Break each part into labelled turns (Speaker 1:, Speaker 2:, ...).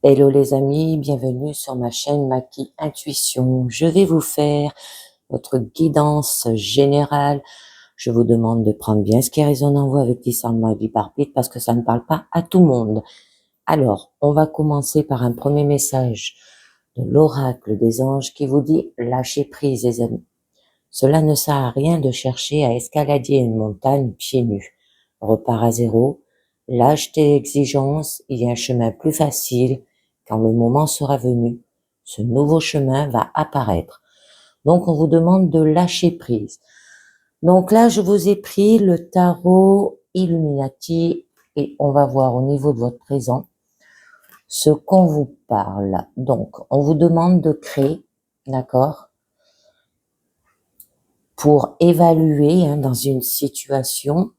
Speaker 1: Hello les amis, bienvenue sur ma chaîne Maki Intuition. Je vais vous faire votre guidance générale. Je vous demande de prendre bien ce qui résonne en vous avec discernement et bipartite parce que ça ne parle pas à tout le monde. Alors, on va commencer par un premier message de l'oracle des anges qui vous dit lâchez prise les amis. Cela ne sert à rien de chercher à escalader une montagne pieds nus. Repars à zéro, lâche tes exigences, il y a un chemin plus facile. Quand le moment sera venu, ce nouveau chemin va apparaître. Donc, on vous demande de lâcher prise. Donc là, je vous ai pris le tarot Illuminati et on va voir au niveau de votre présent ce qu'on vous parle. Donc, on vous demande de créer, d'accord, pour évaluer dans une situation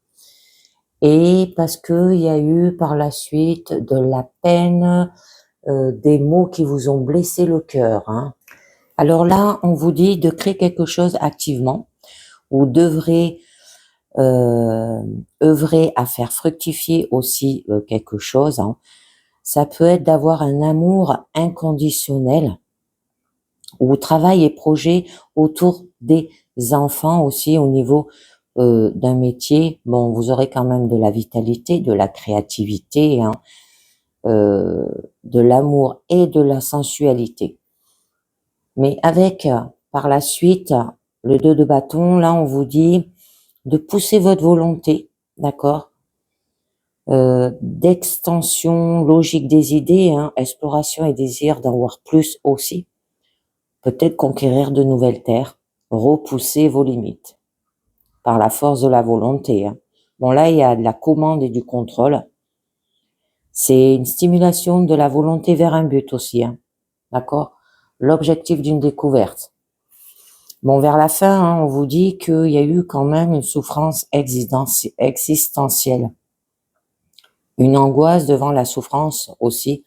Speaker 1: et parce qu'il y a eu par la suite de la peine, des mots qui vous ont blessé le cœur. Alors là, on vous dit de créer quelque chose activement ou d'œuvrer œuvrer à faire fructifier aussi quelque chose. Ça peut être d'avoir un amour inconditionnel ou travail et projet autour des enfants aussi au niveau d'un métier. Bon, vous aurez quand même de la vitalité, de la créativité, de l'amour et de la sensualité. Mais avec, par la suite, le 2 de bâton, là, on vous dit de pousser votre volonté, d'accord, d'extension logique des idées, exploration et désir d'en voir plus aussi. Peut-être conquérir de nouvelles terres, repousser vos limites par la force de la volonté. Bon, là, il y a de la commande et du contrôle. C'est une stimulation de la volonté vers un but aussi, d'accord? L'objectif d'une découverte. Bon, vers la fin, on vous dit qu'il y a eu quand même une souffrance existentielle. Une angoisse devant la souffrance aussi.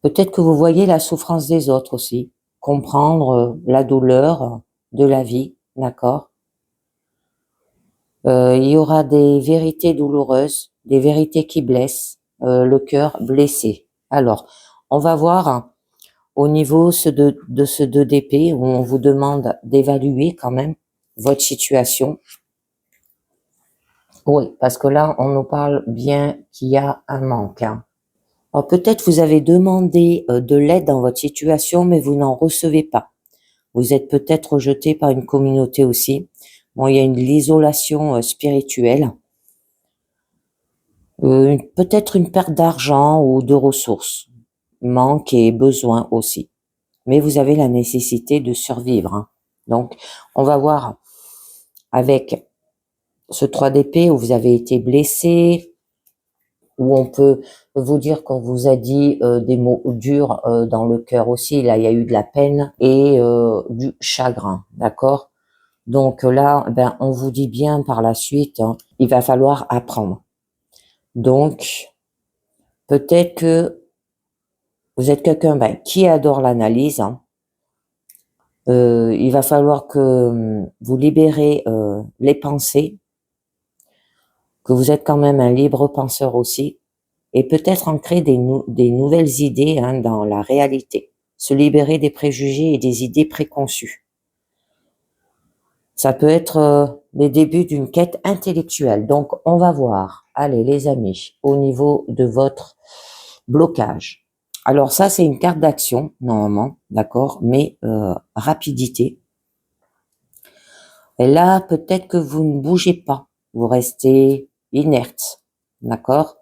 Speaker 1: Peut-être que vous voyez la souffrance des autres aussi. Comprendre la douleur de la vie, d'accord? Il y aura des vérités douloureuses, des vérités qui blessent, le cœur blessé. Alors, on va voir au niveau de ce 2 d'épée où on vous demande d'évaluer quand même votre situation. Oui, parce que là, on nous parle bien qu'il y a un manque. Alors peut-être vous avez demandé de l'aide dans votre situation, mais vous n'en recevez pas. Vous êtes peut-être rejeté par une communauté aussi. Bon, il y a l'isolation spirituelle. Peut-être une perte d'argent ou de ressources. Manque et besoin aussi. Mais vous avez la nécessité de survivre. Donc, on va voir avec ce 3 d'épée où vous avez été blessé, où on peut vous dire qu'on vous a dit des mots durs dans le cœur aussi. Là, il y a eu de la peine et du chagrin, d'accord? Donc là, ben, on vous dit bien par la suite, il va falloir apprendre. Donc, peut-être que vous êtes quelqu'un qui adore l'analyse. Il va falloir que vous libérez les pensées, que vous êtes quand même un libre penseur aussi, et peut-être ancrer des nouvelles idées dans la réalité, se libérer des préjugés et des idées préconçues. Ça peut être les débuts d'une quête intellectuelle. Donc, on va voir, allez les amis, au niveau de votre blocage. Alors ça, c'est une carte d'action, normalement, d'accord, mais rapidité. Et là, peut-être que vous ne bougez pas, vous restez inerte, d'accord.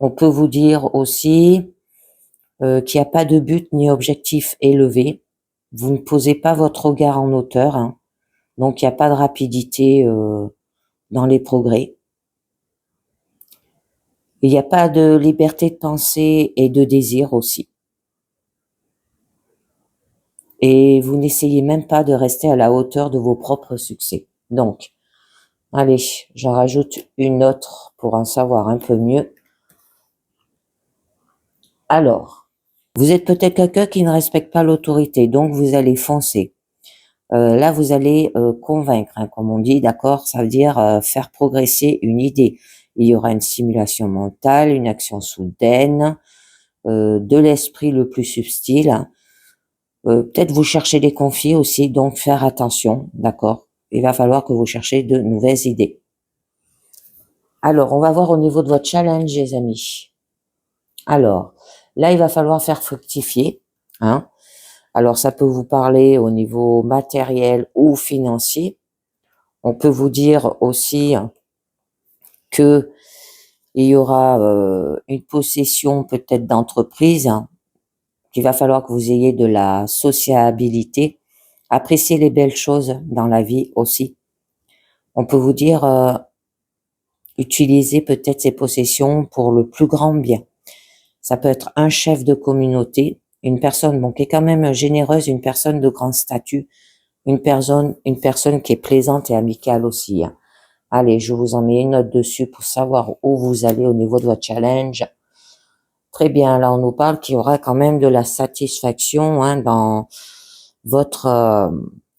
Speaker 1: On peut vous dire aussi qu'il n'y a pas de but ni objectif élevé. Vous ne posez pas votre regard en hauteur, donc il n'y a pas de rapidité dans les progrès. Il n'y a pas de liberté de pensée et de désir aussi. Et vous n'essayez même pas de rester à la hauteur de vos propres succès. Donc, allez, j'en rajoute une autre pour en savoir un peu mieux. Alors, vous êtes peut-être quelqu'un qui ne respecte pas l'autorité, donc vous allez foncer. Là, vous allez convaincre, comme on dit, d'accord, ça veut dire faire progresser une idée. Il y aura une stimulation mentale, une action soudaine, de l'esprit le plus subtil. Peut-être vous cherchez des conflits aussi, donc faire attention, d'accord? Il va falloir que vous cherchiez de nouvelles idées. Alors, on va voir au niveau de votre challenge, les amis. Alors, là, il va falloir faire fructifier, hein. Alors, ça peut vous parler au niveau matériel ou financier. On peut vous dire aussi que il y aura une possession peut-être d'entreprise, hein, qu'il va falloir que vous ayez de la sociabilité, apprécier les belles choses dans la vie aussi. On peut vous dire utiliser peut-être ces possessions pour le plus grand bien. Ça peut être un chef de communauté, une personne bon qui est quand même généreuse, une personne de grand statut, une personne qui est plaisante et amicale aussi, hein. Allez, je vous en mets une note dessus pour savoir où vous allez au niveau de votre challenge. Très bien, là on nous parle qu'il y aura quand même de la satisfaction, hein, dans votre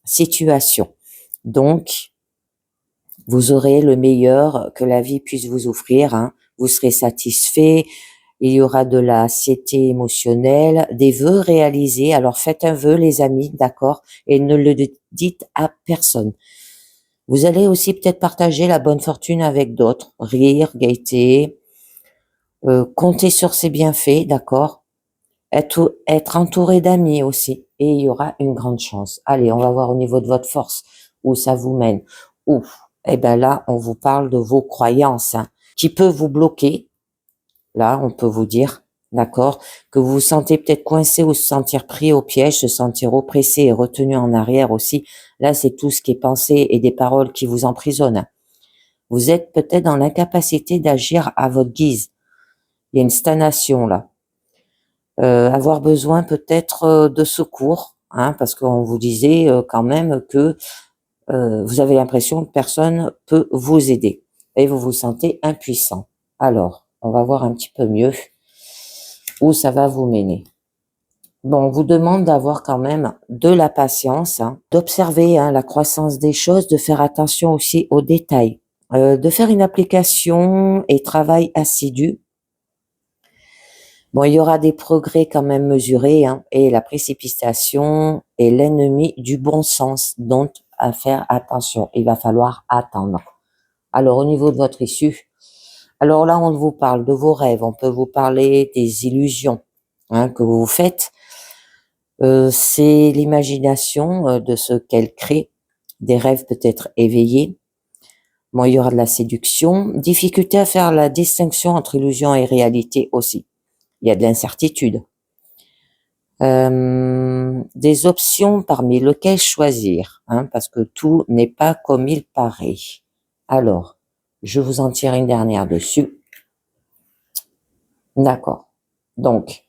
Speaker 1: situation. Donc, vous aurez le meilleur que la vie puisse vous offrir, hein. Vous serez satisfait, il y aura de la satiété émotionnelle, des vœux réalisés. Alors faites un vœu les amis, d'accord, et ne le dites à personne. Vous allez aussi peut-être partager la bonne fortune avec d'autres, rire, gaieté, compter sur ses bienfaits, d'accord, être entouré d'amis aussi, et il y aura une grande chance. Allez, on va voir au niveau de votre force, où ça vous mène. Ouf, eh ben là, on vous parle de vos croyances, hein, qui peuvent vous bloquer. Là, on peut vous dire, d'accord, que vous vous sentez peut-être coincé ou se sentir pris au piège, se sentir oppressé et retenu en arrière aussi. Là, c'est tout ce qui est pensé et des paroles qui vous emprisonnent. Vous êtes peut-être dans l'incapacité d'agir à votre guise. Il y a une stagnation là. Avoir besoin peut-être de secours, hein, parce qu'on vous disait quand même que vous avez l'impression que personne peut vous aider et vous vous sentez impuissant. Alors, on va voir un petit peu mieux où ça va vous mener. Bon, on vous demande d'avoir quand même de la patience, hein, d'observer, hein, la croissance des choses, de faire attention aussi aux détails, de faire une application et travail assidu. Bon, il y aura des progrès quand même mesurés, hein, et la précipitation est l'ennemi du bon sens, donc à faire attention. Il va falloir attendre. Alors, au niveau de votre issue, alors là, on vous parle de vos rêves, on peut vous parler des illusions, hein, que vous faites. C'est l'imagination de ce qu'elle crée, des rêves peut-être éveillés. Bon, il y aura de la séduction, difficulté à faire la distinction entre illusion et réalité aussi. Il y a de l'incertitude. Des options parmi lesquelles choisir, hein, parce que tout n'est pas comme il paraît. Alors, je vous en tire une dernière dessus. D'accord. Donc,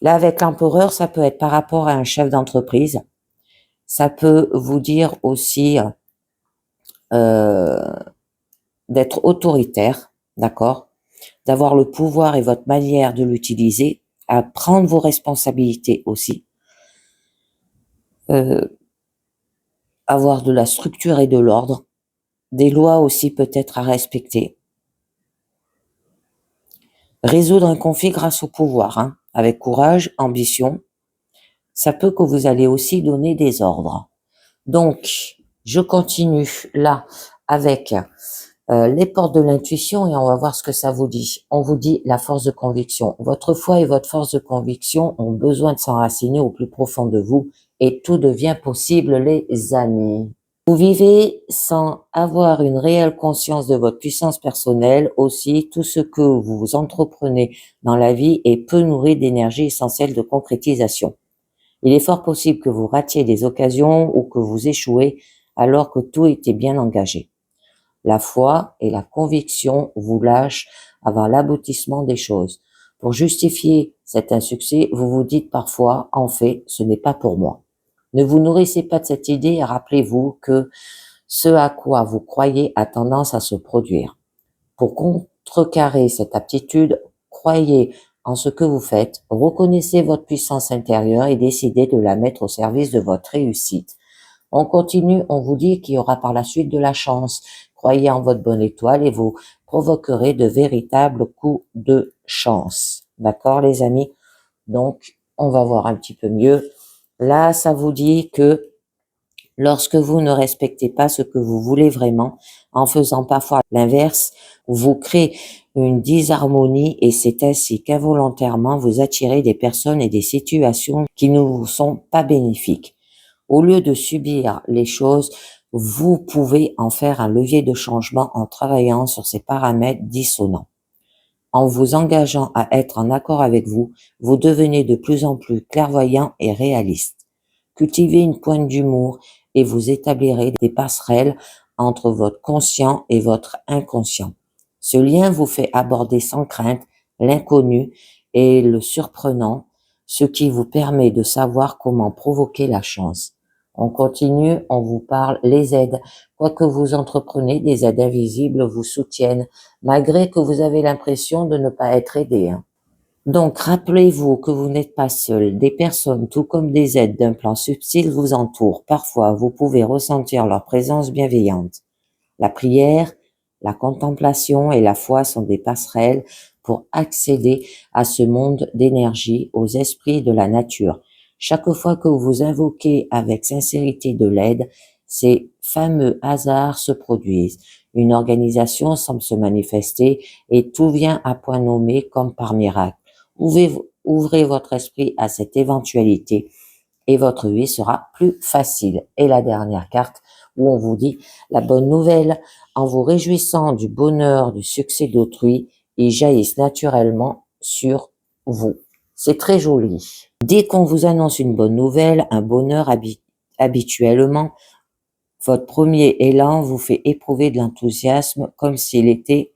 Speaker 1: là, avec l'empereur, ça peut être par rapport à un chef d'entreprise. Ça peut vous dire aussi d'être autoritaire, d'accord, d'avoir le pouvoir et votre manière de l'utiliser, à prendre vos responsabilités aussi, avoir de la structure et de l'ordre, des lois aussi peut-être à respecter, résoudre un conflit grâce au pouvoir, hein, avec courage, ambition. Ça peut que vous allez aussi donner des ordres. Donc, je continue là avec les portes de l'intuition et on va voir ce que ça vous dit. On vous dit la force de conviction. Votre foi et votre force de conviction ont besoin de s'enraciner au plus profond de vous et tout devient possible, les amis. Vous vivez sans avoir une réelle conscience de votre puissance personnelle. Aussi, tout ce que vous entreprenez dans la vie est peu nourri d'énergie essentielle de concrétisation. Il est fort possible que vous ratiez des occasions ou que vous échouez alors que tout était bien engagé. La foi et la conviction vous lâchent avant l'aboutissement des choses. Pour justifier cet insuccès, vous vous dites parfois, en fait, ce n'est pas pour moi. Ne vous nourrissez pas de cette idée et rappelez-vous que ce à quoi vous croyez a tendance à se produire. Pour contrecarrer cette aptitude, croyez en ce que vous faites, reconnaissez votre puissance intérieure et décidez de la mettre au service de votre réussite. On continue, on vous dit qu'il y aura par la suite de la chance. Croyez en votre bonne étoile et vous provoquerez de véritables coups de chance. D'accord, les amis? Donc, on va voir un petit peu mieux. Là, ça vous dit que lorsque vous ne respectez pas ce que vous voulez vraiment, en faisant parfois l'inverse, vous créez une disharmonie et c'est ainsi qu'involontairement vous attirez des personnes et des situations qui ne vous sont pas bénéfiques. Au lieu de subir les choses, vous pouvez en faire un levier de changement en travaillant sur ces paramètres dissonants. En vous engageant à être en accord avec vous, vous devenez de plus en plus clairvoyant et réaliste. Cultivez une pointe d'humour et vous établirez des passerelles entre votre conscient et votre inconscient. Ce lien vous fait aborder sans crainte l'inconnu et le surprenant, ce qui vous permet de savoir comment provoquer la chance. On continue, on vous parle les aides. Quoi que vous entreprenez, des aides invisibles vous soutiennent, malgré que vous avez l'impression de ne pas être aidé. Donc, rappelez-vous que vous n'êtes pas seul. Des personnes, tout comme des aides d'un plan subtil, vous entourent. Parfois, vous pouvez ressentir leur présence bienveillante. La prière, la contemplation et la foi sont des passerelles pour accéder à ce monde d'énergie, aux esprits de la nature. Chaque fois que vous invoquez avec sincérité de l'aide, ces fameux hasards se produisent. Une organisation semble se manifester et tout vient à point nommé comme par miracle. Ouvrez votre esprit à cette éventualité et votre vie sera plus facile. Et la dernière carte où on vous dit la bonne nouvelle, en vous réjouissant du bonheur, du succès d'autrui, ils jaillissent naturellement sur vous. C'est très joli. Dès qu'on vous annonce une bonne nouvelle, un bonheur habituellement, votre premier élan vous fait éprouver de l'enthousiasme comme s'il était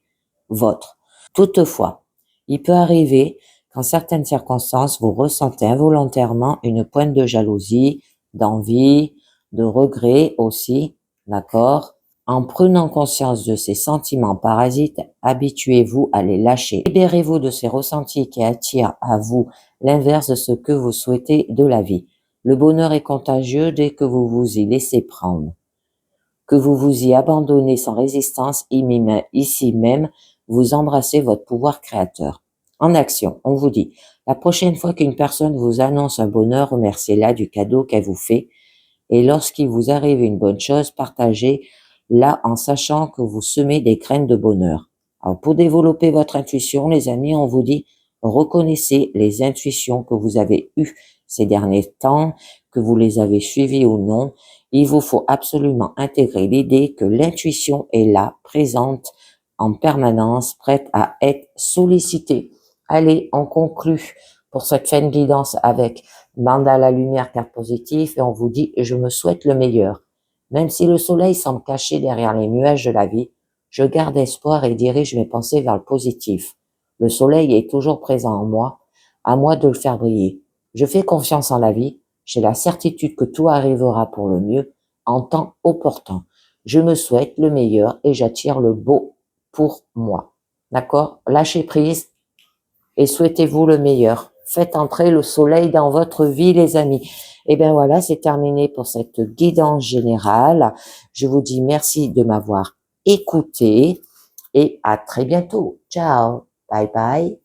Speaker 1: vôtre. Toutefois, il peut arriver qu'en certaines circonstances, vous ressentez involontairement une pointe de jalousie, d'envie, de regret aussi, d'accord? En prenant conscience de ces sentiments parasites, habituez-vous à les lâcher. Libérez-vous de ces ressentis qui attirent à vous l'inverse de ce que vous souhaitez de la vie. Le bonheur est contagieux dès que vous vous y laissez prendre. Que vous vous y abandonnez sans résistance, ici même, vous embrassez votre pouvoir créateur. En action, on vous dit, la prochaine fois qu'une personne vous annonce un bonheur, remerciez-la du cadeau qu'elle vous fait. Et lorsqu'il vous arrive une bonne chose, partagez-la en sachant que vous semez des graines de bonheur. Alors, pour développer votre intuition, les amis, on vous dit, reconnaissez les intuitions que vous avez eues ces derniers temps, que vous les avez suivies ou non. Il vous faut absolument intégrer l'idée que l'intuition est là, présente en permanence, prête à être sollicitée. Allez, on conclut pour cette fin de guidance avec Mandala lumière, carte positive, et on vous dit, je me souhaite le meilleur. Même si le soleil semble caché derrière les nuages de la vie, je garde espoir et dirige mes pensées vers le positif. Le soleil est toujours présent en moi, à moi de le faire briller. Je fais confiance en la vie, j'ai la certitude que tout arrivera pour le mieux, en temps opportun. Je me souhaite le meilleur et j'attire le beau pour moi. D'accord? Lâchez prise et souhaitez-vous le meilleur. Faites entrer le soleil dans votre vie, les amis. Et bien voilà, c'est terminé pour cette guidance générale. Je vous dis merci de m'avoir écouté et à très bientôt. Ciao. Bye bye.